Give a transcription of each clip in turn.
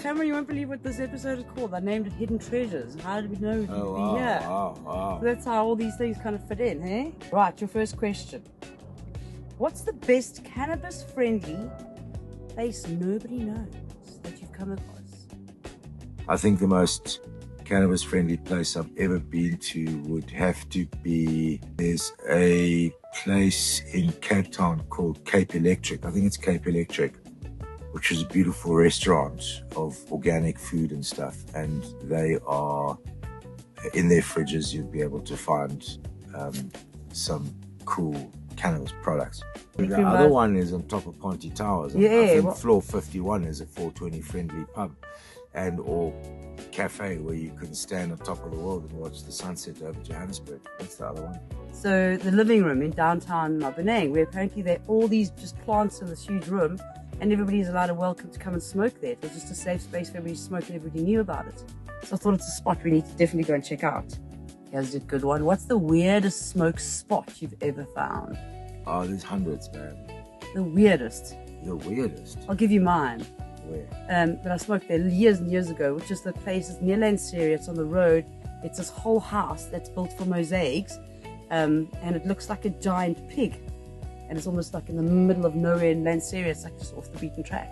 Cameron, you won't believe what this episode is called. I named it Hidden Treasures. How did we know it would be here? Wow. So that's how all these things kind of fit in, eh? Right, your first question. What's the best cannabis-friendly place nobody knows that you've come across? I think the most cannabis-friendly place I've ever been to would have to be, there's a place in Cape Town called Cape Electric. I think it's Cape Electric, which is a beautiful restaurant of organic food and stuff. And they are, in their fridges, you'd be able to find some cool cannabis products. The other one is on top of Ponte Towers. Yeah, I think floor 51 is a 420 friendly pub and or cafe where you can stand on top of the world and watch the sunset over Johannesburg. That's the other one. So the living room in downtown Mabenang, where apparently there are all these just plants in this huge room and everybody's allowed a welcome to come and smoke there. It was just a safe space for everybody to smoke and everybody knew about it. So I thought it's a spot we need to definitely go and check out. Here's a good one. What's the weirdest smoke spot you've ever found? Oh, there's hundreds, man. The weirdest? The weirdest? I'll give you mine. Where? But I smoked there years and years ago, which is the place, it's near Lanseria, it's on the road. It's this whole house that's built for mosaics, and it looks like a giant pig. And it's almost like in the middle of nowhere in Lanseria. It's like just off the beaten track.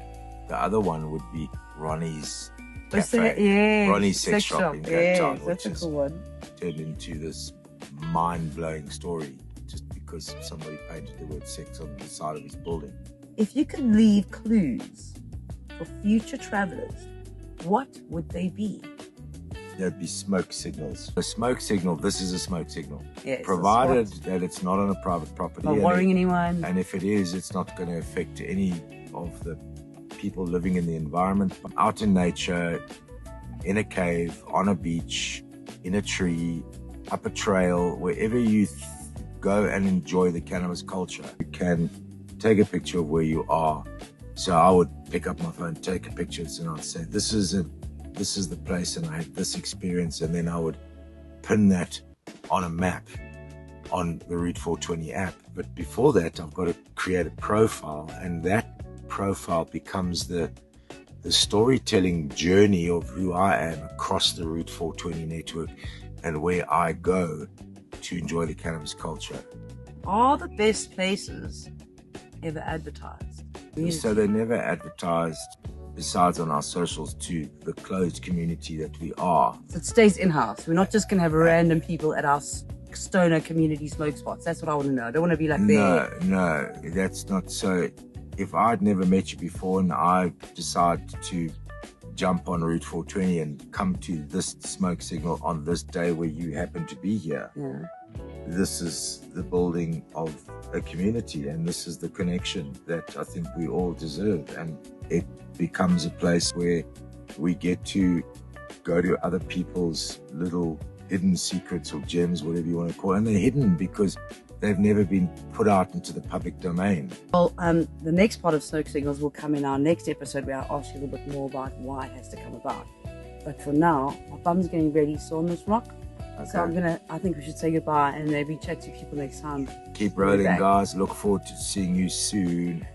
The other one would be Ronnie's Oh, so, Cafe. yeah, Ronnie's sex shop in Cape Town, that's which a is cool one. turned into this mind-blowing story just because somebody painted the word sex on the side of his building. If you could leave clues for future travelers, what would they be? There'd be smoke signals. A smoke signal, this is a smoke signal. Yes, provided that it's not on a private property. Not worrying anyone. And if it is, it's not going to affect any of the people living in the environment. Out in nature, in a cave, on a beach, in a tree, up a trail, wherever you go and enjoy the cannabis culture, you can take a picture of where you are. So I would pick up my phone, take a picture, and I'd say, this is the place and I had this experience, and then I would pin that on a map on the Route 420 app. But before that, I've got to create a profile, and that profile becomes the storytelling journey of who I am across the Route 420 network and where I go to enjoy the cannabis culture. Are the best places ever advertised? So they never advertised, besides on our socials, to the closed community that we are. So it stays in-house. We're not just going to have random people at our stoner community smoke spots. That's what I want to know. I don't want to be like there. No, that's not so. If I'd never met you before and I decide to jump on Route 420 and come to this smoke signal on this day where you happen to be here, this is the building of a community, and this is the connection that I think we all deserve. And it becomes a place where we get to go to other people's little hidden secrets or gems, whatever you want to call it. And they're hidden because they've never been put out into the public domain. Well, the next part of Smoke Signals will come in our next episode, where I'll ask you a little bit more about why it has to come about. But for now, my bum's getting really sore on this rock. Okay. So I think we should say goodbye and maybe chat to people next time. Keep rolling, guys. Look forward to seeing you soon.